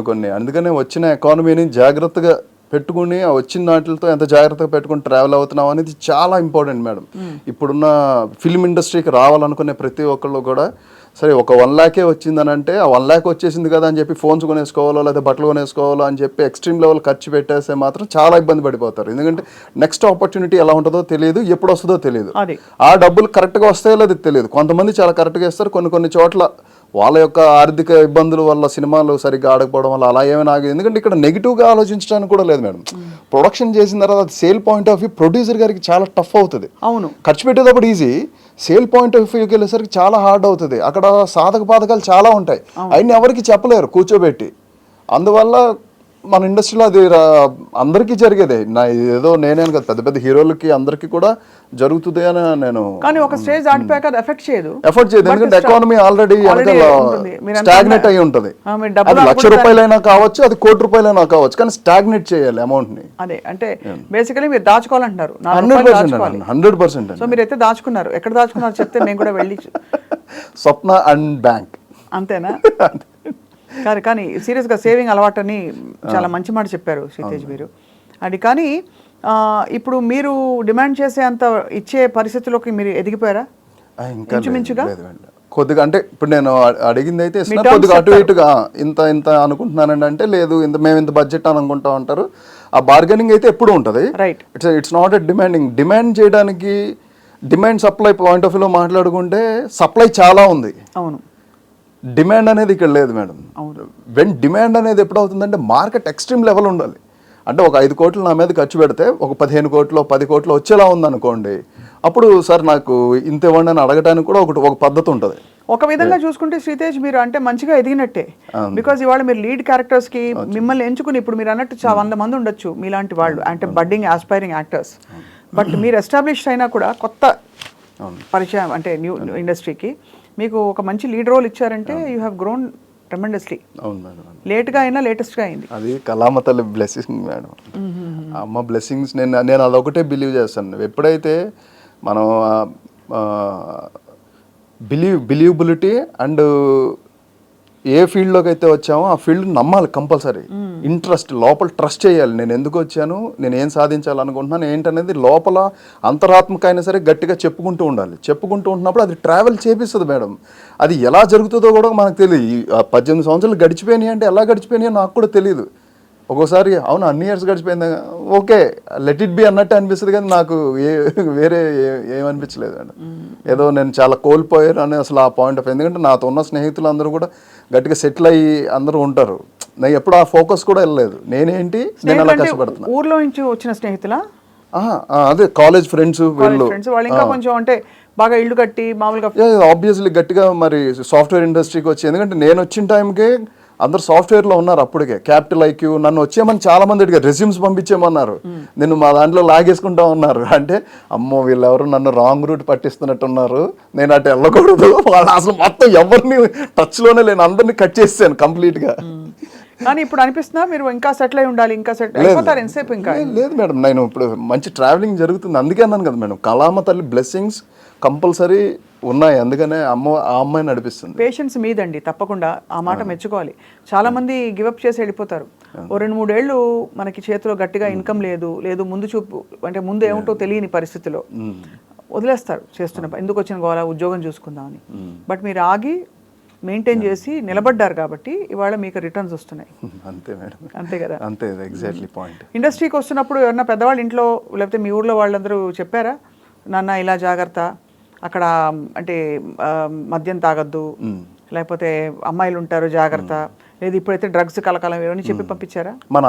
కొన్ని. అందుకనే వచ్చిన ఎకానమీని జాగ్రత్తగా పెట్టుకుని, ఆ వచ్చిన వాటితో ఎంత జాగ్రత్తగా పెట్టుకుని ట్రావెల్ అవుతున్నాం అనేది చాలా ఇంపార్టెంట్ మేడం. ఇప్పుడున్న ఫిల్మ్ ఇండస్ట్రీకి రావాలనుకునే ప్రతి ఒక్కళ్ళు కూడా, సరే ఒక 1 lakh వచ్చిందని అంటే ఆ 1 lakh వచ్చేసింది కదా అని చెప్పి ఫోన్స్ కొనేసుకోవాలో లేదా బట్టలు కొనేసుకోవాలో అని చెప్పి ఎక్స్ట్రీమ్ లెవెల్ ఖర్చు పెట్టేస్తే మాత్రం చాలా ఇబ్బంది పడిపోతారు. ఎందుకంటే నెక్స్ట్ ఆపర్చునిటీ ఎలా ఉంటుందో తెలియదు, ఎప్పుడు వస్తుందో తెలియదు, ఆ డబ్బులు కరెక్ట్గా వస్తాయో లేదో తెలియదు. కొంతమంది చాలా కరెక్ట్గా ఇస్తారు, కొన్ని చోట్ల వాళ్ళ యొక్క ఆర్థిక ఇబ్బందుల వల్ల సినిమాలు సరిగ్గా ఆడకపోవడం వల్ల అలా ఏమైనా ఆగదు. ఎందుకంటే ఇక్కడ నెగిటివ్గా ఆలోచించడానికి కూడా లేదు మేడం. ప్రొడక్షన్ చేసిన తర్వాత అది sale point of view producer గారికి చాలా టఫ్ అవుతుంది. అవును, ఖర్చు పెట్టేటప్పుడు ఈజీ, సేల్ పాయింట్ ఆఫ్ వ్యూకి వెళ్ళేసరికి చాలా హార్డ్ అవుతుంది. అక్కడ సాధక బాధకాలు చాలా ఉంటాయి, అవన్నీ ఎవరికి చెప్పలేరు కూర్చోబెట్టి. అందువల్ల మన ఇండస్ట్రీలో అది అందరికీ జరిగేదే. ఏదో నేనే కదా, పెద్ద పెద్ద హీరోలకి అందరికీ కూడా జరుగుతుంది అని నేను. కానీ ఒక స్టేజ్ దాటిపోయాక అది ఎఫెక్ట్ చేయదు. ఎందుకంటే ఎకానమీ ఆల్రెడీ స్టాగ్నేట్ అయి ఉంటుంది. అది ₹1,00,000 కావచ్చు, అది ₹1,00,00,000 కావచ్చు, కానీ స్టాగ్నేట్ చేయాలి అమౌంట్ ని. అదే అంటే బేసికలీ మీరు దాచుకోవాలంటున్నారు. 100%. సో మీరైతే దాచుకున్నారు. ఎక్కడ దాచుకున్నారు చెప్తే మేము కూడా వెళ్ళి. స్వప్న అండ్ బ్యాంక్. అంతేనా? కానీ సీరియస్గా సేవింగ్ అలవాటని చాలా మంచి మాట చెప్పారు శ్రీతేజ్ మీరు. అది కానీ ఇప్పుడు మీరు డిమాండ్ చేసే అంత ఇచ్చే పరిస్థితుల్లోకి మీరు ఎదిగిపోయారా? ఇంచుమించుగా కొద్దిగా. అంటే ఇప్పుడు నేను అడిగింది అయితే కొద్దిగా అటు ఇటుగా ఇంత అనుకుంటున్నానండి అంటే, లేదు మేము ఇంత బడ్జెట్ అని అనుకుంటా ఉంటారు. ఆ బార్గెనింగ్ అయితే ఎప్పుడు ఉంటుంది. Right. It's not a demand చేయడానికి. డిమాండ్ సప్లై పాయింట్ ఆఫ్ వ్యూలో మాట్లాడుకుంటే సప్లై చాలా ఉంది. అవును. డిమాండ్ అనేది ఇక్కడ లేదు మేడం. వెన్ డిమాండ్ అనేది ఎప్పుడు అవుతుందంటే మార్కెట్ ఎక్స్ట్రీమ్ లెవెల్ ఉండాలి. అంటే ఒక 5 కోట్లు నా మీద ఖర్చు పెడితే ఒక 15 కోట్లు 10 కోట్లు వచ్చేలా ఉందనుకోండి, అప్పుడు సార్ నాకు ఇంత ఇవ్వండి అని అడగడానికి కూడా ఒక పద్ధతి ఉంటుంది. ఒక విధంగా చూసుకుంటే శ్రీతేజ్ మీరు అంటే మంచిగా ఎదిగినట్టే. బికాజ్ ఇవాళ మీరు లీడ్ క్యారెక్టర్స్ కి మిమ్మల్ని ఎంచుకుని, ఇప్పుడు మీరు అన్నట్టు 100 మంది ఉండొచ్చు మీలాంటి వాళ్ళు, అంటే బడ్డింగ్ ఆస్పైరింగ్ యాక్టర్స్. బట్ మీరు ఎస్టాబ్లిష్ అయినా కూడా కొత్త పరిచయం, అంటే న్యూ ఇండస్ట్రీకి మీకు ఒక మంచి లీడ్ రోల్ ఇచ్చారంటే యూ హ్యావ్ గ్రోన్ ట్రెమెండస్లీ. అవును మేడం. లేట్గా అయినా లేటెస్ట్గా అయింది. అది కళామ తల్లి బ్లెస్సింగ్ మేడం. అమ్మ బ్లెస్సింగ్స్. నేను అదొకటే బిలీవ్ చేస్తాను. ఎప్పుడైతే మనం బిలీవబిలిటీ అండ్ ఏ ఫీల్డ్లోకి అయితే వచ్చామో ఆ ఫీల్డ్ నమ్మాలి కంపల్సరీ. ఇంట్రెస్ట్, లోపల ట్రస్ట్ చేయాలి. నేను ఎందుకు వచ్చాను, నేను ఏం సాధించాలనుకుంటున్నాను ఏంటనేది లోపల అంతరాత్మక అయినా సరే గట్టిగా చెప్పుకుంటూ ఉండాలి. చెప్పుకుంటూ ఉంటున్నప్పుడు అది ట్రావెల్ చేపిస్తుంది మేడం. అది ఎలా జరుగుతుందో కూడా మనకు తెలియదు. 18 సంవత్సరాలు గడిచిపోయినాయి అంటే ఎలా గడిచిపోయినాయో నాకు కూడా తెలియదు. ఒక్కోసారి అవును అన్ని ఇయర్స్ గడిచిపోయిందా, ఓకే లెట్ ఇట్ బి అన్నట్టు అనిపిస్తుంది, కానీ నాకు వేరే ఏమనిపించలేదు మేడం. ఏదో నేను చాలా కోల్పోయాను అని అసలు ఆ పాయింట్ ఆఫ్. ఎందుకంటే నాతో ఉన్న స్నేహితులు అందరూ కూడా గట్టిగా సెటిల్ అయ్యి అందరూ ఉంటారు. నేను ఎప్పుడు ఆ ఫోకస్ కూడా వెళ్ళలేదు. నేను అలా కష్టపడుతున్నా. ఊర్లో నుంచి వచ్చిన స్నేహితులా? అదే కాలేజ్ ఫ్రెండ్స్ వీళ్ళు ఇంకా కొంచెం అంటే బాగా ఇల్లు కట్టి మామూలుగా ఆబ్వియస్లీ గట్టిగా మరి సాఫ్ట్వేర్ ఇండస్ట్రీకి వచ్చి. ఎందుకంటే నేను వచ్చిన టైంకే అందరు సాఫ్ట్వేర్లో ఉన్నారు అప్పటికే. క్యాపిటల్ ఐక్యూ నన్ను వచ్చేయమని చాలా మంది అడిగారు, రెజ్యూమ్స్ పంపించేయమన్నారు. నేను మా దాంట్లో లాగేసుకుంటా ఉన్నారు. అంటే అమ్మో వీళ్ళెవరు నన్ను రాంగ్ రూట్ పట్టిస్తున్నట్టున్నారు, నేను అటు వెళ్ళకూడదు. వాళ్ళు అసలు మొత్తం ఎవరిని టచ్లోనే లేను, అందరినీ కట్ చేసాను కంప్లీట్గా. కానీ ఇప్పుడు అనిపిస్తుందా మీరు ఇంకా సెటిల్ అయి ఉండాలి, ఇంకా సెటిల్ అయిపోతారు ఎంతసేపు? ఇంకా లేదు మేడం, నేను ఇప్పుడు మంచి ట్రావెలింగ్ జరుగుతుంది. అందుకే అన్నాను కదా మేడం, కళామ తల్లి బ్లెస్సింగ్స్ కంపల్సరీ ఉన్నాయి. అందుకనే ఆ అమ్మాయి నడిపిస్తుంది. పేషెన్స్ మీదండి, తప్పకుండా ఆ మాట మెచ్చుకోవాలి. చాలా మంది గివప్ చేసి వెళ్ళిపోతారు. ఓ 2-3 ఏళ్ళు మనకి చేతిలో గట్టిగా ఇన్కమ్ లేదు ముందు చూపు, అంటే ముందు ఏమిటో తెలియని పరిస్థితిలో వదిలేస్తారు చేస్తున్న ఎందుకు వచ్చిన గోలా ఉద్యోగం చూసుకుందామని. బట్ మీరు ఆగి మెయింటైన్ చేసి నిలబడ్డారు కాబట్టి ఇవాళ మీకు రిటర్న్స్ వస్తున్నాయి. అంతే మేడం, అంతే కదా, అంతే ఎగ్జాక్ట్లీ పాయింట్. ఇండస్ట్రీకి వస్తున్నప్పుడు ఎవరన్నా పెద్దవాళ్ళు ఇంట్లో లేకపోతే మీ ఊళ్ళో వాళ్ళందరూ చెప్పారా, నాన్న ఇలా జాగ్రత్త, అక్కడ అంటే మద్యం తాగద్దు, లేకపోతే అమ్మాయిలు ఉంటారు జాగ్రత్త, లేదు ఇప్పుడైతే డ్రగ్స్ కలకాలం ఇవన్నీ చెప్పి పంపించారా? మా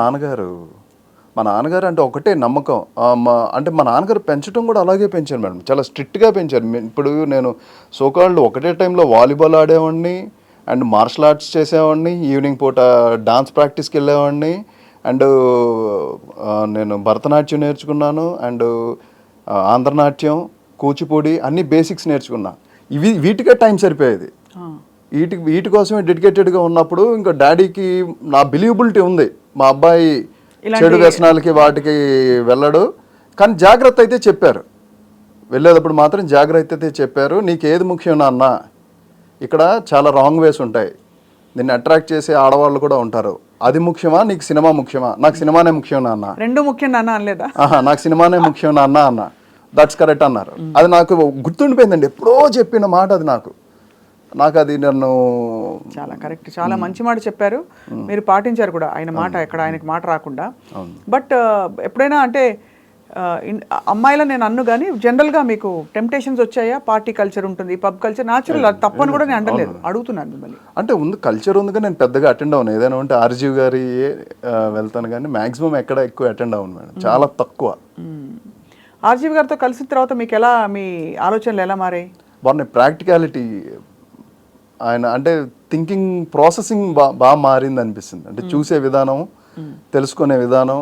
నాన్నగారు అంటే ఒకటే నమ్మకం. అంటే మా నాన్నగారు పెంచడం కూడా అలాగే పెంచారు మేడం, చాలా స్ట్రిక్ట్గా పెంచారు. ఇప్పుడు నేను సోకాళ్ళు ఒకటే టైంలో వాలీబాల్ ఆడేవాడిని అండ్ మార్షల్ ఆర్ట్స్ చేసేవాడిని, ఈవినింగ్ పూట డాన్స్ ప్రాక్టీస్కి వెళ్ళేవాడిని, అండ్ నేను భరతనాట్యం నేర్చుకున్నాను, అండ్ ఆంధ్రనాట్యం, కూచిపూడి అన్ని బేసిక్స్ నేర్చుకున్నా. వీటికే టైం సరిపోయేది. వీటి కోసమే డెడికేటెడ్గా ఉన్నప్పుడు ఇంకా డాడీకి నా బిలీవబిలిటీ ఉంది, మా అబ్బాయి చెడు వ్యసనాలకి వాటికి వెళ్ళడు, కానీ జాగ్రత్త అయితే చెప్పారు. వెళ్ళేటప్పుడు మాత్రం జాగ్రత్త అయితే చెప్పారు. నీకు ఏది ముఖ్యం నాన్న, ఇక్కడ చాలా రాంగ్ వేస్ ఉంటాయి, నిన్ను అట్రాక్ట్ చేసే ఆడవాళ్ళు కూడా ఉంటారు, అది ముఖ్యమా నీకు సినిమా ముఖ్యమా? నాకు సినిమానే ముఖ్యం నాన్న. రెండు ముఖ్యం నాన్న అనలేదా? నాకు సినిమానే ముఖ్యం నాన్న అన్న. దట్స్ కరెక్ట్ అన్నారు. అది నాకు గుర్తుండిపోయిందండి, ఎప్పుడో చెప్పిన మాట అది. నాకు అది నన్ను చాలా కరెక్ట్, చాలా మంచి మాట చెప్పారు, మీరు పాటించారు కూడా ఆయన మాట, ఎక్కడ ఆయనకి మాట రాకుండా. బట్ ఎప్పుడైనా అంటే అమ్మాయిలా నేను అన్ను కానీ జనరల్గా మీకు టెంప్టేషన్స్ వచ్చాయా? పార్టీ కల్చర్ ఉంటుంది, పబ్ కల్చర్ న్యాచురల్, అది తప్పని కూడా నేను అంటలేదు, అడుగుతున్నాను మిమ్మల్ని. అంటే ఉంది, కల్చర్ ఉంది కానీ నేను పెద్దగా అటెండ్ అవును. ఏదైనా ఉంటే ఆర్జీవ్ గారి వెళ్తాను కానీ మ్యాక్సిమం ఎక్కడ ఎక్కువ అటెండ్ అవును మేడం, చాలా తక్కువ. ఆర్జీవ్ గారితో కలిసిన తర్వాత మీకు ఎలా, మీ ఆలోచనలు ఎలా మారాయి? వారిని ప్రాక్టికాలిటీ, ఆయన అంటే థింకింగ్ ప్రాసెసింగ్ బాగా మారింది అనిపిస్తుంది. అంటే చూసే విధానం, తెలుసుకునే విధానం,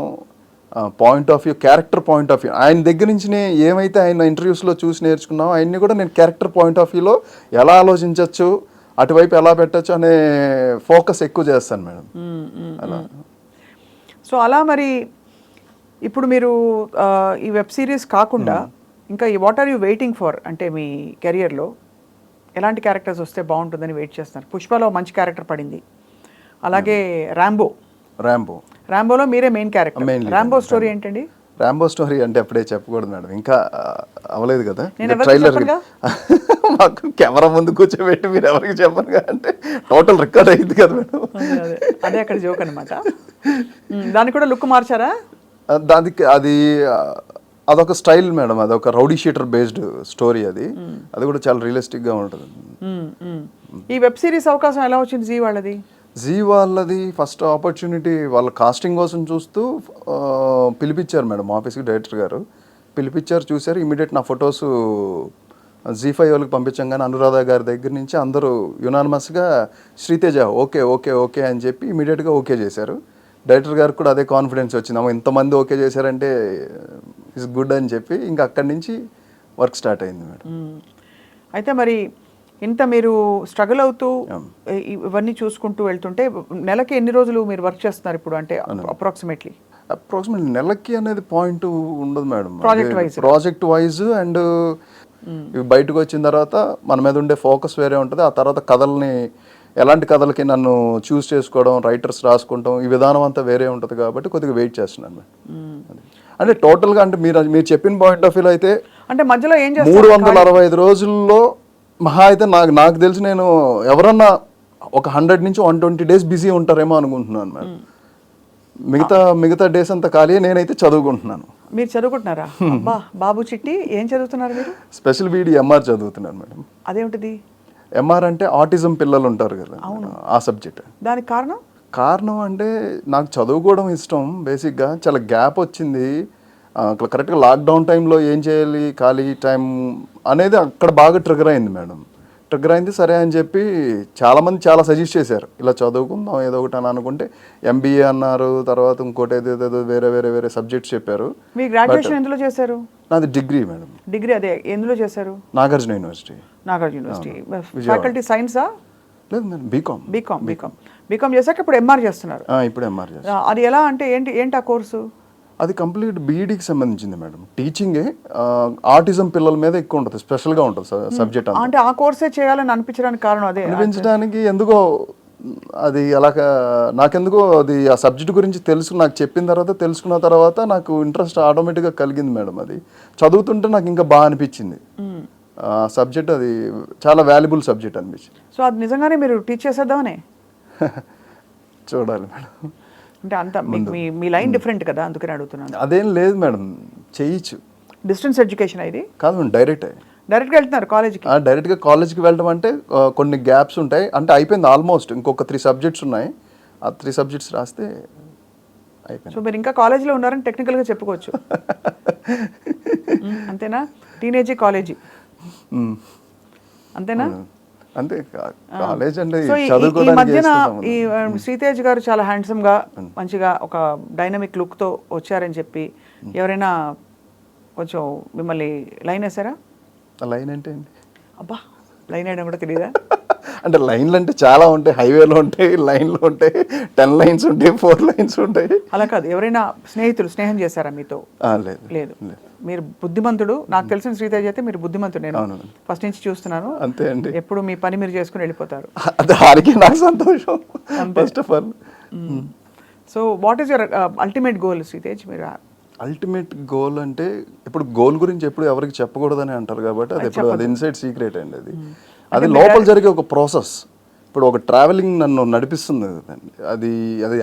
point of view, character point of view, ఆయన దగ్గర నుంచి ఏమైతే ఆయన ఇంటర్వ్యూస్లో చూసి నేర్చుకున్నామో అవన్నీ కూడా నేను క్యారెక్టర్ పాయింట్ ఆఫ్ వ్యూలో ఎలా ఆలోచించవచ్చు, అటువైపు ఎలా పెట్టచ్చు అనే ఫోకస్ ఎక్కువ చేస్తాను మేడం. అలా సో అలా మరి ఇప్పుడు మీరు ఈ వెబ్ సిరీస్ కాకుండా ఇంకా what are you waiting for, అంటే మీ కెరియర్లో ఎలాంటి క్యారెక్టర్స్ వస్తే బాగుంటుందని వెయిట్ చేస్తున్నారు? పుష్పలో మంచి క్యారెక్టర్ పడింది, అలాగే ర్యాంబోలో మీరే మెయిన్ క్యారెక్టర్. ర్యాంబో స్టోరీ ఏంటండి? ర్యాంబో స్టోరీ అంటే అప్పుడే చెప్పకూడదు మేడం, ఇంకా అవ్వలేదు కదా ట్రైలర్. మాకు కెమెరా ముందు కూర్చోబెట్టి మీరు ఎవరికి చెప్పను అంటే టోటల్ రికార్డ్ అయింది కదా మేడం. అదే అక్కడ జోక్ అనమాట. దానికి కూడా లుక్ మార్చారా? దానికి అదొక స్టైల్ మేడం, అదొక రౌడీ షీటర్ బేస్డ్ స్టోరీ. అది కూడా చాలా రియలిస్టిక్గా ఉంటుంది. ఈ వెబ్ సిరీస్ అవకాశం ఎలా వచ్చింది జీ వాళ్ళది? జీ వాళ్ళది ఫస్ట్ ఆపర్చునిటీ వాళ్ళ కాస్టింగ్ కోసం చూస్తూ పిలిపించారు మేడం ఆఫీస్కి, డైరెక్టర్ గారు పిలిపించారు, చూశారు, ఇమీడియట్ నా ఫొటోస్ జీ5 వాళ్ళకి పంపించంగానే అనురాధ గారి దగ్గర నుంచి అందరూ యునానిమస్గా శ్రీతేజ ఓకే ఓకే ఓకే అని చెప్పి ఇమీడియట్గా ఓకే చేశారు. డైరెక్టర్ గారికి కూడా అదే కాన్ఫిడెన్స్ వచ్చింది, అమ్మ ఇంతమంది ఓకే చేశారంటే ఇట్స్ గుడ్ అని చెప్పి ఇంకా అక్కడి నుంచి వర్క్ స్టార్ట్ అయింది మేడం. అయితే మరి ఇంత మీరు స్ట్రగుల్ అవుతూ ఇవన్నీ చూసుకుంటూ వెళ్తుంటే నెలకి ఎన్ని రోజులు మీరు వర్క్ చేస్తున్నారు ఇప్పుడు, అంటే అప్రాక్సిమేట్లీ నెలకి అనేది పాయింట్ ఉండదు మేడం, ప్రాజెక్ట్ వైజ్ అండ్ ఇవి బయటకు వచ్చిన తర్వాత మన మీద ఉండే ఫోకస్ వేరే ఉంటుంది. ఆ తర్వాత కథల్ని ఎలాంటి కథలకి నన్ను చూస్ చేసుకోవడం, రైటర్స్ రాసుకుంటాం, ఈ విధానం అంతా వేరే ఉంటుంది కాబట్టి కొద్దిగా వెయిట్ చేస్తున్నాను మేడం. అంటే టోటల్గా అంటే మీరు చెప్పిన పాయింట్ ఆఫ్ వ్యూలో అయితే అంటే మధ్యలో ఏం 365 రోజుల్లో మహా అయితే నాకు తెలిసి నేను ఎవరన్నా ఒక 100 నుంచి 120 డేస్ బిజీ ఉంటారేమో అనుకుంటున్నాను మేడం. మిగతా డేస్ అంతా ఖాళీ, నేనైతే చదువుకుంటున్నాను. మీరు చదువుకుంటున్నారా? బాబు చిట్టి ఏం చదువుతున్నారు మీరు? స్పెషల్ బీడీ ఎంఆర్ చదువుతున్నాను మేడం. అదేమిటిది? ఎంఆర్ అంటే ఆటిజం పిల్లలు ఉంటారు కదా, ఆ సబ్జెక్ట్. దానికి కారణం అంటే నాకు చదువుకోవడం ఇష్టం బేసిక్గా, చాలా గ్యాప్ వచ్చింది. కరెక్ట్గా లాక్డౌన్ టైంలో ఏం చేయాలి, ఖాళీ టైం అనేది అక్కడ బాగా ట్రిగర్ అయింది మేడం. ట్రిగర్ అయింది సరే అని చెప్పి చాలామంది చాలా సజెస్ట్ చేశారు, ఇలా చదువుకుందాం ఏదో ఒకటి అని అనుకుంటే ఎంబీఏ అన్నారు, తర్వాత ఇంకోటి ఏదో వేరే సబ్జెక్ట్స్ చెప్పారు. మీ గ్రాడ్యుయేషన్ ఎందులో చేశారు? నాది డిగ్రీ మేడం. డిగ్రీ అదే ఎందులో చేశారు? నాగార్జున యూనివర్సిటీ. ఫ్యాకల్టీ సైన్సా? లేదు మేడం, బీకామ్ చేశాక ఇప్పుడు ఎంఆర్ చేస్తున్నారు. ఇప్పుడు ఎంఆర్ చేస్తారు. అది ఎలా అంటే ఏంటి ఆ కోర్సు? అది కంప్లీట్ బీఈడీకి సంబంధించింది మేడం. టీచింగే ఆటిజం పిల్లల మీద ఎక్కువ ఉంటుంది, స్పెషల్గా ఉంటుంది సబ్జెక్ట్. అంటే ఆ కోర్సే చేయాలని అనిపించడానికి కారణం అదే? అనిపించడానికి ఎందుకో అది అలాగా నాకెందుకో అది ఆ సబ్జెక్ట్ గురించి నాకు తెలుసుకున్న తర్వాత నాకు ఇంట్రెస్ట్ ఆటోమేటిక్గా కలిగింది మేడం. అది చదువుతుంటే నాకు ఇంకా బాగా అనిపించింది. సబ్జెక్ట్ అది చాలా వాల్యుబుల్ సబ్జెక్ట్ అనిపించింది. సో అది నిజంగానే మీరు టీచ్ చేసేద్దామనే చూడాలి మేడం. అంటే అంత మీ లైన్ డిఫరెంట్ కదా, అందుకని అడుగుతున్నాను. అదేం లేదు మేడం, చేయొచ్చు. డిస్టెన్స్ ఎడ్యుకేషన్ ఇది కాదు మేడం, డైరెక్ట్గా వెళ్తున్నారు కాలేజ్కి? డైరెక్ట్గా కాలేజ్కి వెళ్ళడం అంటే కొన్ని గ్యాప్స్ ఉంటాయి. అంటే అయిపోయింది ఆల్మోస్ట్, ఇంకొక 3 సబ్జెక్ట్స్ ఉన్నాయి. ఆ 3 సబ్జెక్ట్స్ రాస్తే అయిపోయింది. సో మీరు ఇంకా కాలేజీలో ఉన్నారని టెక్నికల్గా చెప్పుకోవచ్చు. అంతేనా? టీనేజీ కాలేజీ అంతేనా? అంతే, కాలేజ్ అంటే సో ఈ మధ్యన ఈ శ్రీతేజ్ గారు చాలా హ్యాండ్సమ్ గా మంచిగా ఒక డైనమిక్ లుక్ తో వచ్చారని చెప్పి ఎవరైనా కొంచెం మిమ్మల్ని లైన్ వేసారా? లైన్ అంటే అబ్బా, లైన్ వేయడం కూడా తెలియదా? అంటే లైన్లు అంటే చాలా ఉంటాయి, హైవేలో ఉంటాయి, లైన్లు ఉంటాయి, 10 లైన్స్ ఉంటాయి, 4 లైన్స్ ఉంటాయి. అలా కాదు, ఎవరైనా స్నేహితులు స్నేహం చేశారా మీతో? లేదు. మీరు బుద్ధిమంతుడు. నాకు తెలిసిన శ్రీతేజ్ అయితే మీరు బుద్ధిమంతుడు. నేను ఫస్ట్ నుంచి చూస్తున్నాను. అంతే అండి, ఎప్పుడు మీ పని మీరు చేసుకుని వెళ్ళిపోతారు. అది ఆడికి నాకు సంతోషం first of all. So what is your ultimate goal Sritej? మీరు అల్టిమేట్ గోల్ అంటే ఇప్పుడు గోల్ గురించి ఎప్పుడు ఎవరికి చెప్పకూడదని అంటారు కాబట్టి అది ఇన్సైడ్ సీక్రెట్ అండి. అది లోపల జరిగే ఒక ప్రాసెస్. ఇప్పుడు ఒక ట్రావెలింగ్ నన్ను నడిపిస్తుంది, అది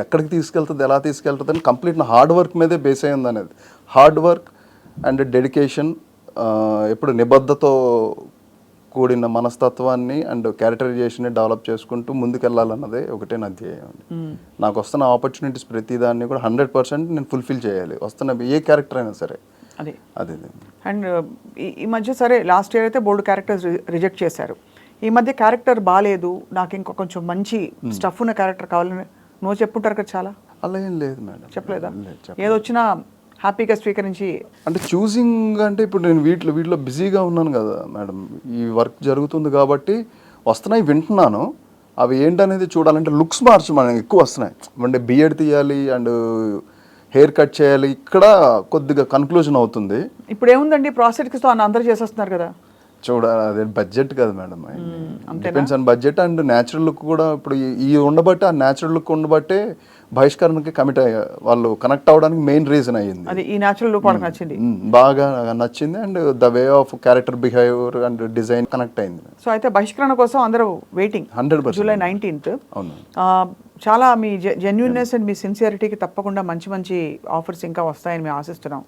ఎక్కడికి తీసుకెళ్తుంది, ఎలా తీసుకెళ్తుంది అని కంప్లీట్ నా హార్డ్ వర్క్ మీదే బేస్ అయ్యింది అనేది. హార్డ్ వర్క్ అండ్ డెడికేషన్, ఎప్పుడు నిబద్ధతో కూడిన మనస్తత్వాన్ని అండ్ క్యారెక్టరైజేషన్ని డెవలప్ చేసుకుంటూ ముందుకెళ్ళాలన్నదే ఒకటే నా ధ్యేయం. నాకు వస్తున్న ఆపర్చునిటీస్ ప్రతిదాన్ని కూడా 100% నేను ఫుల్ఫిల్ చేయాలి, వస్తున్న ఏ క్యారెక్టర్ అయినా సరే. అదే అండ్ ఈ మధ్య సరే లాస్ట్ ఇయర్ అయితే బోల్డ్ క్యారెక్టర్స్ రిజెక్ట్ చేశారు. ఈ మధ్య క్యారెక్టర్ బాగాలేదు, నాకు ఇంకా కొంచెం మంచి స్టఫ్ ఉన్న క్యారెక్టర్ కావాలని నువ్వు చెప్పుంటారు కదా చాలా. అలా ఏం లేదు మేడం. చెప్పలేదా? ఏదొచ్చినా హ్యాపీగా స్వీకరించి అంటే చూసింగ్ అంటే ఇప్పుడు నేను వీటిలో బిజీగా ఉన్నాను కదా మేడం, ఈ వర్క్ జరుగుతుంది కాబట్టి వస్తున్నాయి, వింటున్నాను. అవి ఏంటనేది చూడాలంటే లుక్స్ మనకి ఎక్కువ వస్తున్నాయి. అంటే బియర్డ్ తీయాలి అండ్ హెయిర్ కట్ చేయాలి, ఇక్కడ కొద్దిగా కన్క్లూజన్ అవుతుంది. ఇప్పుడు ఏముందండి, ప్రాసెస్తో అందరూ చేసేస్తున్నారు కదా. అదే బడ్జెట్ కదా madam, depends on budget and natural look కూడా. ఇప్పుడు ఈ ఉండబట్టే, ఆ న్యాచురల్ లుక్ ఉండబట్టే బహిష్కరణకి కమిట్ అయ్యారు వాళ్ళు, కనెక్ట్ అవ్వడానికి మెయిన్ రీజన్ అయ్యింది. అది ఈ న్యాచురల్ లుక్ వాళ్ళకి నచ్చింది, బాగా నచ్చింది. And the way of character behaviour and design connect అయింది. సో అయితే బహిష్కరణ కోసం అందరూ వెయిటింగ్ 100%. July 19th. చాలా మీ జెన్యూన్నెస్ అండ్ మీ సిన్సియారిటీకి తప్పకుండా మంచి ఆఫర్స్ ఇంకా వస్తాయని మేము ఆశిస్తున్నాం.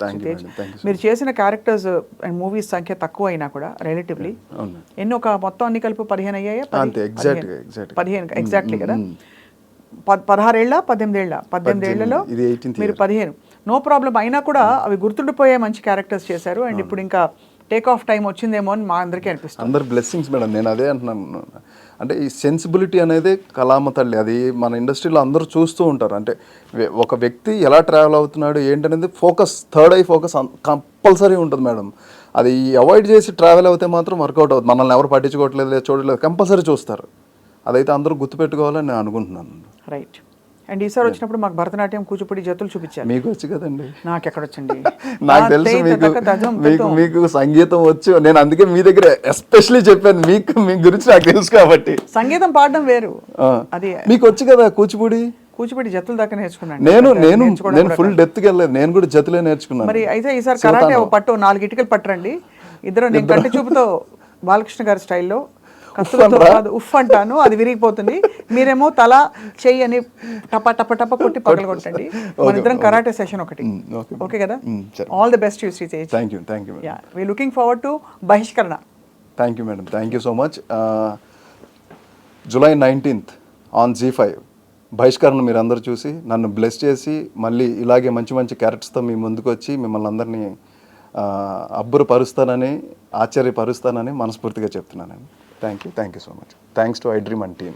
మీరు చేసిన క్యారెక్టర్స్ అండ్ మూవీస్ సంఖ్య తక్కువ అయినా కూడా రిలేటివ్లీ ఎన్ని, ఒక మొత్తం అన్ని కలిపి 15 అయ్యాయా? 15 ఎగ్జాక్ట్లీ కదా. 16 ఏళ్ళ 18 ఏళ్ళ 18 ఏళ్లలో మీరు 15, నో ప్రాబ్లం. అయినా కూడా అవి గుర్తుండిపోయే మంచి క్యారెక్టర్స్ చేశారు. అండ్ ఇప్పుడు ఇంకా టేక్ ఆఫ్ టైం వచ్చిందేమో అని మా అందరికీ అనిపిస్తుంది. అందరు బ్లెస్సింగ్స్ మేడం, నేను అదే అంటున్నాను. అంటే ఈ సెన్సిబిలిటీ అనేది కళామ తల్లి, అది మన ఇండస్ట్రీలో అందరూ చూస్తూ ఉంటారు. అంటే ఒక వ్యక్తి ఎలా ట్రావెల్ అవుతున్నాడు ఏంటనేది focus, third I focus compulsory ఉంటుంది మేడం. అది అవాయిడ్ చేసి ట్రావెల్ అవుతే మాత్రం వర్కౌట్ అవుతుంది. మనల్ని ఎవరు పట్టించుకోవట్లేదు, చూడలేదు, కంపల్సరీ చూస్తారు. అదైతే అందరూ గుర్తుపెట్టుకోవాలని నేను అనుకుంటున్నాను. రైట్. అండ్ ఈసారి వచ్చినప్పుడు మాకు భరతనాట్యం, కూచిపూడి జతులు చూపించారు. మీకు వచ్చు కదండి. నాకు ఎక్కడొచ్చండి, నాకు తెలుసు మీకు సంగీతం వచ్చు. నేను అందుకే మీ దగ్గర ఎస్పెషల్లీ చెప్పాను, మీ గురించి నాకు తెలుసు కాబట్టి. సంగీతం పాడడం వేరు, అది మీకు వచ్చు కదా. కూచిపూడి జతులు దాకా నేర్చుకున్నాను నేను ఫుల్ డెప్త్కి వెళ్ళలేదు, నేను కూడా జతులే నేర్చుకున్నాను. మరి అయితే ఈసారి కరాటే పట్టు 4 ఇటుకలు పట్టరండి ఇద్దరు. నేను కంటి చూపుతో బాలకృష్ణ గారి స్టైల్లో ఉఫ్ అంటాను, అది విరిగిపోతుంది. మీరేమో తల చెయ్యి అని టప టప టప కొట్టి పగలు కొట్టండి. మన ఇద్దరం కరాటే సెషన్ ఒకటి. ఓకే కదా? All the best you Sritej. Thank you. We looking forward to Bahishkarana. Thank you madam, thank you so much. July 19th on ZEE5 Bahishkarana మీరు అందరూ చూసి నన్ను బ్లెస్ చేసి మళ్ళీ ఇలాగే మంచి క్యారెక్టర్స్తో మీ ముందుకు వచ్చి మిమ్మల్ని అందరినీ అబ్బురపరుస్తానని, ఆశ్చర్యపరుస్తానని మనస్ఫూర్తిగా చెప్తున్నానండి. Thank you so much. Thanks to iDream and team.